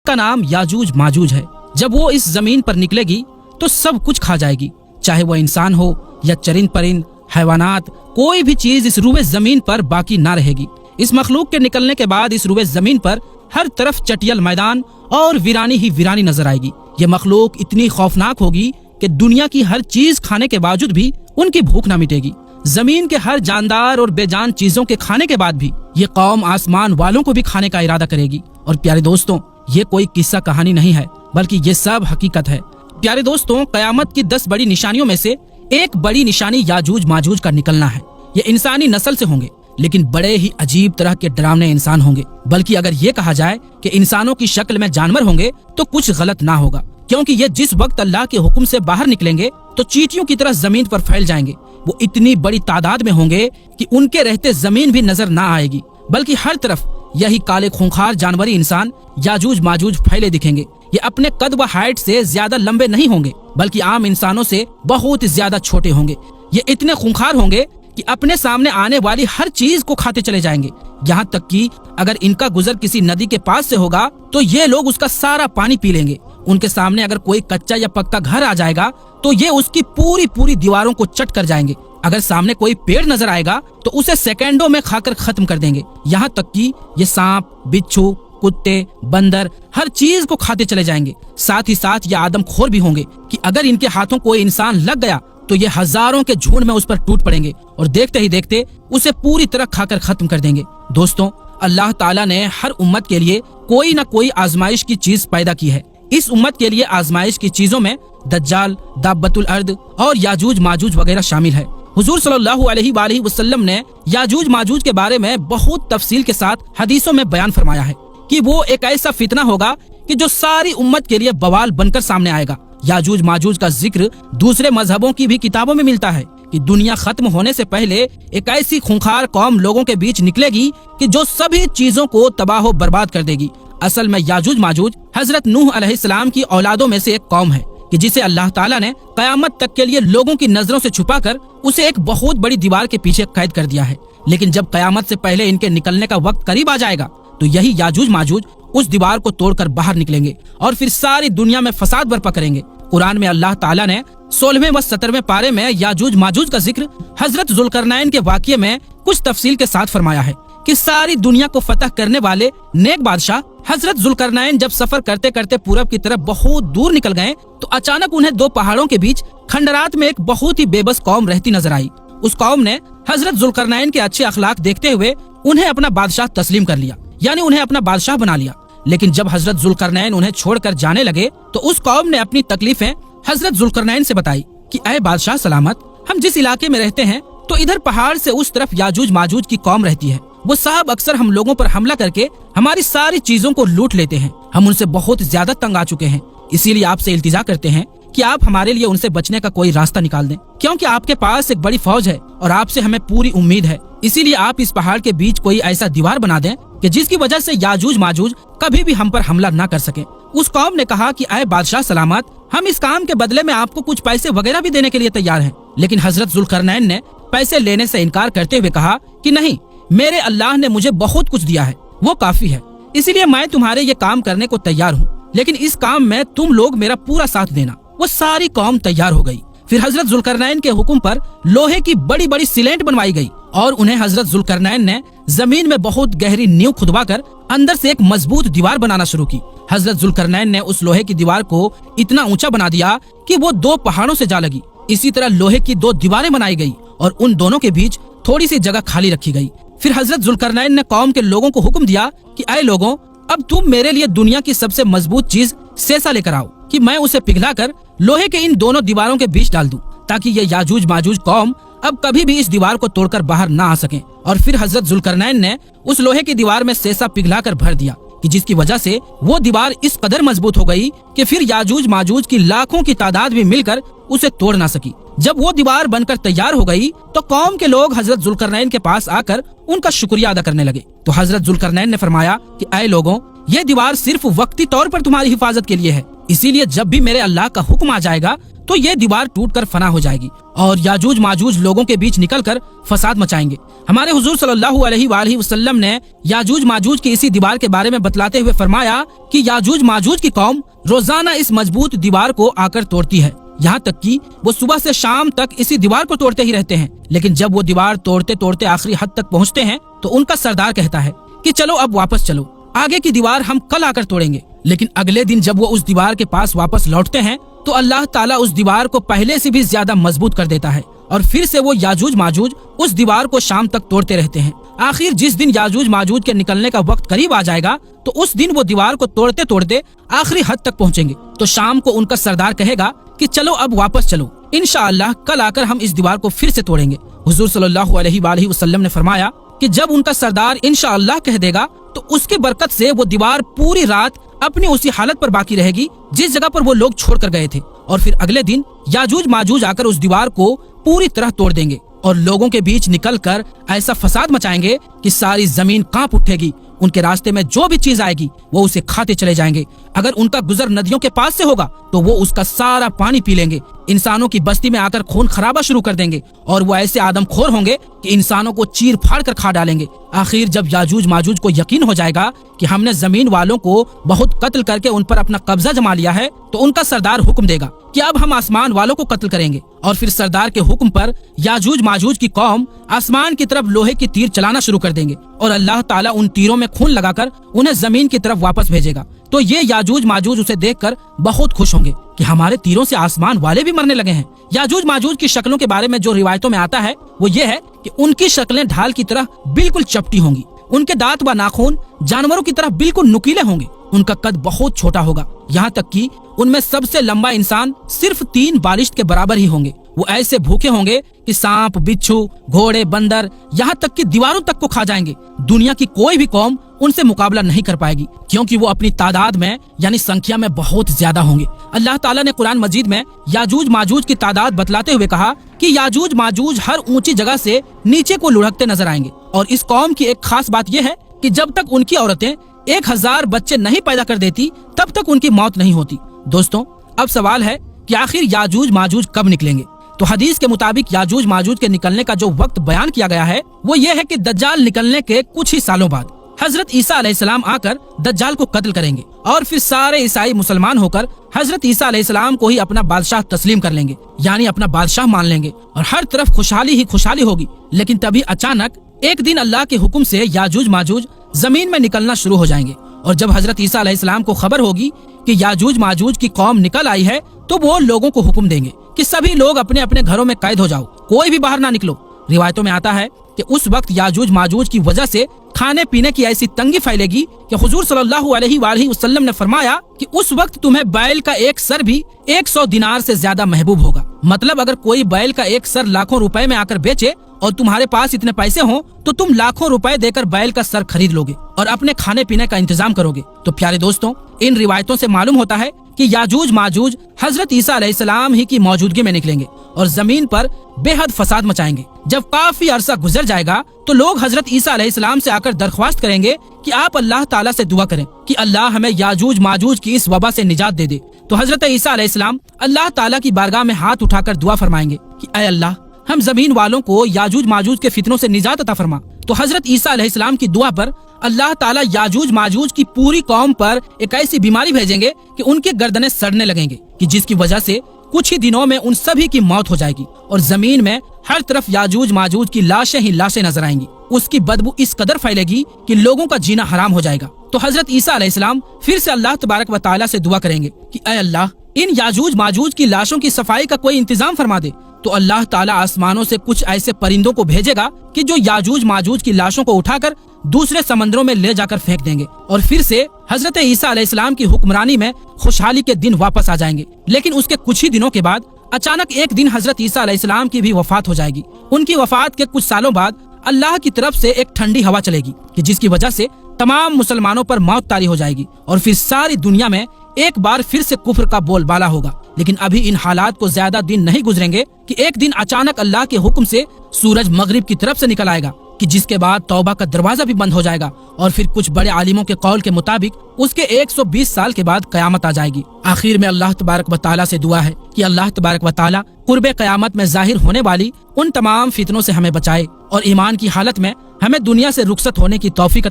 کا نام یاجوج ماجوج ہے۔ جب وہ اس زمین پر نکلے گی تو سب کچھ کھا جائے گی، چاہے وہ انسان ہو یا چرند پرند، حیوانات، کوئی بھی چیز اس روئے زمین پر باقی نہ رہے گی۔ اس مخلوق کے نکلنے کے بعد اس روئے زمین پر ہر طرف چٹیل میدان اور ویرانی ہی ویرانی نظر آئے گی۔ یہ مخلوق اتنی خوفناک ہوگی کہ دنیا کی ہر چیز کھانے کے باوجود بھی ان کی بھوک نہ مٹے گی۔ زمین کے ہر جاندار اور بے جان چیزوں کے کھانے کے بعد بھی یہ قوم آسمان والوں کو بھی کھانے کا ارادہ کرے گی۔ اور پیارے دوستوں، یہ کوئی قصہ کہانی نہیں ہے، بلکہ یہ سب حقیقت ہے۔ پیارے دوستوں، قیامت کی 10 بڑی نشانیوں میں سے ایک بڑی نشانی یاجوج ماجوج کا نکلنا ہے۔ یہ انسانی نسل سے ہوں گے، لیکن بڑے ہی عجیب طرح کے ڈراونے انسان ہوں گے۔ بلکہ اگر یہ کہا جائے کہ انسانوں کی شکل میں جانور ہوں گے تو کچھ غلط نہ ہوگا، کیونکہ یہ جس وقت اللہ کے حکم سے باہر نکلیں گے تو چیٹیوں کی طرح زمین پر پھیل جائیں گے۔ وہ اتنی بڑی تعداد میں ہوں گے کہ ان کے رہتے زمین بھی نظر نہ آئے گی، بلکہ ہر طرف یہی کالے خونخوار جانوری انسان یاجوج ماجوج پھیلے دکھیں گے۔ یہ اپنے قد و ہائٹ سے زیادہ لمبے نہیں ہوں گے، بلکہ عام انسانوں سے بہت زیادہ چھوٹے ہوں گے۔ یہ اتنے خونخوار ہوں گے کہ اپنے سامنے آنے والی ہر چیز کو کھاتے چلے جائیں گے، یہاں تک کہ اگر ان کا گزر کسی ندی کے پاس سے ہوگا تو یہ لوگ اس کا سارا پانی پی لیں گے۔ ان کے سامنے اگر کوئی کچا یا پکا گھر آ جائے گا تو یہ اس کی پوری دیواروں کو چٹ کر جائیں گے۔ اگر سامنے کوئی پیڑ نظر آئے گا تو اسے سیکنڈوں میں کھا کر ختم کر دیں گے، یہاں تک کہ یہ سانپ، بچھو، کتے، بندر ہر چیز کو کھاتے چلے جائیں گے۔ ساتھ ہی ساتھ یہ آدم خور بھی ہوں گے کہ اگر ان کے ہاتھوں کوئی انسان لگ گیا تو یہ ہزاروں کے جھنڈ میں اس پر ٹوٹ پڑیں گے اور دیکھتے ہی دیکھتے اسے پوری طرح کھا کر ختم کر دیں گے۔ دوستوں، اللہ تعالیٰ نے ہر امت کے لیے کوئی نہ کوئی آزمائش کی چیز پیدا کی ہے۔ اس امت کے لیے آزمائش کی چیزوں میں دجال، دابت الارض اور یاجوج ماجوج وغیرہ شامل ہے۔ حضور صلی اللہ علیہ وآلہ وسلم نے یاجوج ماجوج کے بارے میں بہت تفصیل کے ساتھ حدیثوں میں بیان فرمایا ہے کہ وہ ایک ایسا فتنہ ہوگا کہ جو ساری امت کے لیے بوال بن کر سامنے آئے گا۔ یاجوج ماجوج کا ذکر دوسرے مذہبوں کی بھی کتابوں میں ملتا ہے کہ دنیا ختم ہونے سے پہلے ایک ایسی خونخوار قوم لوگوں کے بیچ نکلے گی کہ جو سبھی چیزوں کو تباہ و برباد کر دے گی۔ اصل میں یاجوج ماجوج حضرت نوح علیہ السلام کی اولادوں میں سے ایک قوم ہے کہ جسے اللہ تعالیٰ نے قیامت تک کے لیے لوگوں کی نظروں سے چھپا کر اسے ایک بہت بڑی دیوار کے پیچھے قید کر دیا ہے۔ لیکن جب قیامت سے پہلے ان کے نکلنے کا وقت قریب آ جائے گا تو یہی یاجوج ماجوج اس دیوار کو توڑ کر باہر نکلیں گے اور پھر ساری دنیا میں فساد برپا کریں گے۔ قرآن میں اللہ تعالیٰ نے 16ویں و 17ویں پارے میں یاجوج ماجوج کا ذکر حضرت ذوالقرنین کے واقعے میں کچھ تفصیل کے ساتھ فرمایا ہے کہ ساری دنیا کو فتح کرنے والے نیک بادشاہ حضرت ذوالقرنین جب سفر کرتے کرتے پورب کی طرف بہت دور نکل گئے تو اچانک انہیں 2 پہاڑوں کے بیچ کھنڈرات میں ایک بہت ہی بے بس قوم رہتی نظر آئی۔ اس قوم نے حضرت ذوالقرنین کے اچھے اخلاق دیکھتے ہوئے انہیں اپنا بادشاہ تسلیم کر لیا، یعنی انہیں اپنا بادشاہ بنا لیا۔ لیکن جب حضرت ذوالقرنین انہیں چھوڑ کر جانے لگے تو اس قوم نے اپنی تکلیفیں حضرت ذوالقرنین سے بتائی کہ اے بادشاہ سلامت، ہم جس علاقے میں رہتے ہیں تو ادھر پہاڑ سے اس طرف یاجوج ماجوج کی قوم رہتی ہے۔ وہ صاحب اکثر ہم لوگوں پر حملہ کر کے ہماری ساری چیزوں کو لوٹ لیتے ہیں۔ ہم ان سے بہت زیادہ تنگ آ چکے ہیں، اسی لیے آپ سے التجا کرتے ہیں کہ آپ ہمارے لیے ان سے بچنے کا کوئی راستہ نکال دیں، کیونکہ آپ کے پاس ایک بڑی فوج ہے اور آپ سے ہمیں پوری امید ہے۔ اسی لیے آپ اس پہاڑ کے بیچ کوئی ایسا دیوار بنا دیں کہ جس کی وجہ سے یاجوج ماجوج کبھی بھی ہم پر حملہ نہ کر سکیں۔ اس قوم نے کہا کہ اے بادشاہ سلامت، ہم اس کام کے بدلے میں آپ کو کچھ پیسے وغیرہ بھی دینے کے لیے تیار ہیں۔ لیکن حضرت ذوالقرنین نے پیسے لینے سے انکار کرتے ہوئے کہا کہ نہیں، میرے اللہ نے مجھے بہت کچھ دیا ہے، وہ کافی ہے، اسی لیے میں تمہارے یہ کام کرنے کو تیار ہوں، لیکن اس کام میں تم لوگ میرا پورا ساتھ دینا۔ وہ ساری قوم تیار ہو گئی۔ پھر حضرت ذوالقرنین کے حکم پر لوہے کی بڑی بڑی سلینٹ بنوائی گئی اور انہیں حضرت ذوالقرنین نے زمین میں بہت گہری نیو کھدوا کر اندر سے ایک مضبوط دیوار بنانا شروع کی۔ حضرت ذوالقرنین نے اس لوہے کی دیوار کو اتنا اونچا بنا دیا کہ وہ 2 پہاڑوں سے جا لگی۔ اسی طرح لوہے کی 2 دیواریں بنائی گئی اور ان دونوں کے بیچ تھوڑی سی جگہ خالی رکھی گئی۔ پھر حضرت ذوالقرنین نے قوم کے لوگوں کو حکم دیا کہ اے لوگوں، اب تم میرے لیے دنیا کی سب سے مضبوط چیز سیسا لے کر آؤ کہ میں اسے پگھلا کر لوہے کے ان دونوں دیواروں کے بیچ ڈال دوں، تاکہ یہ یاجوج ماجوج قوم اب کبھی بھی اس دیوار کو توڑ کر باہر نہ آ سکیں۔ اور پھر حضرت ذوالقرنین نے اس لوہے کی دیوار میں سیسا پگھلا کر بھر دیا کہ جس کی وجہ سے وہ دیوار اس قدر مضبوط ہو گئی کہ پھر یاجوج ماجوج کی لاکھوں کی تعداد بھی مل کر اسے توڑ نہ سکی۔ جب وہ دیوار بن کر تیار ہو گئی تو قوم کے لوگ حضرت ذوالقرنین کے پاس آ کر ان کا شکریہ ادا کرنے لگے۔ تو حضرت ذوالقرنین نے فرمایا کہ اے لوگوں، یہ دیوار صرف وقتی طور پر تمہاری حفاظت کے لیے ہے، اسی لیے جب بھی میرے اللہ کا حکم آ جائے گا तो ये दीवार टूटकर फना हो जाएगी और याजूज माजूज लोगों के बीच निकलकर फसाद मचाएंगे। हमारे हुजूर सल्लल्लाहु अलैहि वसल्लम ने याजूज माजूज की इसी दीवार के बारे में बतलाते हुए फरमाया कि याजूज माजूज की कौम रोजाना इस मजबूत दीवार को आकर तोड़ती है, यहाँ तक कि वो सुबह से शाम तक इसी दीवार को तोड़ते ही रहते हैं। लेकिन जब वो दीवार तोड़ते तोड़ते आखिरी हद तक पहुँचते हैं तो उनका सरदार कहता है कि चलो अब वापस चलो, आगे की दीवार हम कल आकर तोड़ेंगे। लेकिन अगले दिन जब वो उस दीवार के पास वापस लौटते हैं तो अल्लाह ताला उस दीवार को पहले से भी ज्यादा मजबूत कर देता है और फिर से वो याजूज माजूज उस दीवार को शाम तक तोड़ते रहते हैं। आखिर जिस दिन याजूज माजूज के निकलने का वक्त करीब आ जाएगा तो उस दिन वो दीवार को तोड़ते तोड़ते आखिरी हद तक पहुँचेंगे। तो शाम को उनका सरदार कहेगा कि चलो अब वापस चलो, इंशाअल्लाह कल आकर हम इस दीवार को फिर से तोड़ेंगे। हुजूर सल्लल्लाहु अलैहि वसल्लम ने फरमाया कि जब उनका सरदार इंशाअल्लाह कह देगा तो उसकी बरकत से वो दीवार पूरी रात अपनी उसी हालत पर बाकी रहेगी जिस जगह पर वो लोग छोड़ कर गए थे और फिर अगले दिन याजूज माजूज आकर उस दीवार को पूरी तरह तोड़ देंगे और लोगों के बीच निकलकर ऐसा फसाद मचाएंगे कि सारी जमीन कांप उठेगी। उनके रास्ते में जो भी चीज आएगी वो उसे खाते चले जाएंगे। अगर उनका गुजर नदियों के पास से होगा तो वो उसका सारा पानी पी लेंगे। इंसानों की बस्ती में आकर खून खराबा शुरू कर देंगे और वो ऐसे आदमखोर होंगे कि इंसानों को चीर फाड़ कर खा डालेंगे। आखिर जब याजूज माजूज को यकीन हो जाएगा कि हमने जमीन वालों को बहुत कत्ल करके उन पर अपना कब्जा जमा लिया है तो उनका सरदार हुक्म देगा कि अब हम आसमान वालों को कत्ल करेंगे और फिर सरदार के हुक्म पर याजूज माजूज की कौम आसमान की तरफ लोहे की तीर चलाना शुरू कर देंगे और अल्लाह ताला उन तीरों में खून लगाकर उन्हें जमीन की तरफ वापस भेजेगा। तो ये याजूज माजूज उसे देखकर बहुत खुश होंगे कि हमारे तीरों से आसमान वाले भी मरने लगे हैं। याजूज माजूज की शक्लों के बारे में जो रिवायतों में आता है वो ये है कि उनकी शक्लें ढाल की तरह बिल्कुल चपटी होंगी, उनके दांत व नाखून जानवरों की तरह बिल्कुल नुकीले होंगे, उनका कद बहुत छोटा होगा, यहाँ तक कि उनमें सबसे लंबा इंसान सिर्फ 3 बालिश्त के बराबर ही होंगे। वो ऐसे भूखे होंगे कि सांप, बिच्छू, घोड़े, बंदर, यहाँ तक कि दीवारों तक को खा जाएंगे। दुनिया की कोई भी कौम उनसे मुकाबला नहीं कर पाएगी क्योंकि वो अपनी तादाद में यानी संख्या में बहुत ज्यादा होंगे। अल्लाह ताला ने कुरान मजीद में याजूज माजूज की तादाद बतलाते हुए कहा कि याजूज माजूज हर ऊंची जगह से नीचे को लुढ़कते नजर आएंगे और इस कौम की एक खास बात यह है कि जब तक उनकी औरतें 1000 बच्चे नहीं पैदा कर देती तब तक उनकी मौत नहीं होती। दोस्तों, अब सवाल है कि आखिर याजूज माजूज कब निकलेंगे? तो हदीस के मुताबिक याजूज माजूज के निकलने का जो वक्त बयान किया गया है वो ये है कि दज्जाल निकलने के कुछ ही सालों बाद हजरत ईसा अलैहिस्सलाम आकर दज्जाल को कत्ल करेंगे और फिर सारे ईसाई मुसलमान होकर हजरत ईसा अलैहिस्सलाम को ही अपना बादशाह तस्लीम कर लेंगे, यानी अपना बादशाह मान लेंगे और हर तरफ खुशहाली ही खुशहाली होगी। लेकिन तभी अचानक एक दिन अल्लाह के हुक्म से याजूज माजूज जमीन में निकलना शुरू हो जाएंगे और जब हजरत ईसा अलैहिस्सलाम को खबर होगी कि याजूज माजूज की कौम निकल आई है तो वो लोगों को हुक्म देंगे कि सभी लोग अपने अपने घरों में कैद हो जाओ, कोई भी बाहर ना निकलो। रिवायतों में आता है कि उस वक्त याजूज माजूज की वजह से खाने पीने की ऐसी तंगी फैलेगी कि हुजूर सल्लल्लाहु अलैहि वसल्लम ने फरमाया कि उस वक्त तुम्हें बैल का एक सर भी 100 दिनार से ज्यादा महबूब होगा। मतलब अगर कोई बैल का एक सर लाखों रुपए में आकर बेचे और तुम्हारे पास इतने पैसे हों तो तुम लाखों रुपए देकर बैल का सर खरीद लोगे और अपने खाने पीने का इंतजाम करोगे। तो प्यारे दोस्तों, इन रिवायतों से मालूम होता है कि याजूज माजूज हजरत ईसा अलैहिस्सलाम ही की मौजूदगी में निकलेंगे और जमीन पर बेहद फसाद मचाएंगे। जब काफी अरसा गुजर जाएगा तो लोग हजरत ईसा अलैहिस्सलाम से आकर दरख्वास्त करेंगे कि आप अल्लाह ताला से दुआ करें कि अल्लाह हमें याजूज माजूज की इस वबा से निजात दे दे। तो हजरत ईसा अलैहिस्सलाम अल्लाह ताला की बारगाह में हाथ उठाकर दुआ फरमाएंगे कि ऐ अल्लाह, हम जमीन वालों को याजूज माजूज के फितनों से निजात अता फरमा। तो हजरत ईसा अलैहिस्सलाम की दुआ पर अल्लाह ताला याजूज माजूज की पूरी कौम पर एक ऐसी बीमारी भेजेंगे कि उनकी गर्दनें सड़ने लगेंगे कि जिसकी वजह से कुछ ही दिनों में उन सभी की मौत हो जाएगी और जमीन में हर तरफ याजूज माजूज की लाशें ही लाशें नजर आएंगी। उसकी बदबू इस कदर फैलेगी कि लोगों का जीना हराम हो जाएगा। तो हजरत ईसा अलैहिस्सलाम फिर से अल्लाह तबारक व तआला से दुआ करेंगे कि ऐ अल्लाह, इन याजूज माजूज की लाशों की सफाई का कोई इंतजाम फरमा दे। तो अल्लाह ताला आसमानों से कुछ ऐसे परिंदों को भेजेगा कि जो याजूज माजूज की लाशों को उठाकर दूसरे समंदरों में ले जाकर फेंक देंगे और फिर से हजरत ईसा अलैहिस्सलाम की हुक्मरानी में खुशहाली के दिन वापस आ जाएंगे। लेकिन उसके कुछ ही दिनों के बाद अचानक एक दिन हजरत ईसा अलैहिस्सलाम की भी वफात हो जाएगी। उनकी वफात के कुछ सालों बाद अल्लाह की तरफ से एक ठंडी हवा चलेगी कि जिसकी वजह से तमाम मुसलमानों पर मौत तारी हो जाएगी और फिर सारी दुनिया में एक बार फिर से कुफ्र का बोलबाला होगा। लेकिन अभी इन हालात को ज्यादा दिन नहीं गुजरेंगे कि एक दिन अचानक अल्लाह के हुक्म से सूरज मगरिब की तरफ से निकल आएगा کہ جس کے بعد توبہ کا دروازہ بھی بند ہو جائے گا اور پھر کچھ بڑے عالموں کے قول کے مطابق اس کے 120 سال کے بعد قیامت آ جائے گی۔ آخر میں اللہ تبارک و تعالیٰ سے دعا ہے کہ اللہ تبارک و تعالیٰ قرب قیامت میں ظاہر ہونے والی ان تمام فتنوں سے ہمیں بچائے اور ایمان کی حالت میں ہمیں دنیا سے رخصت ہونے کی توفیق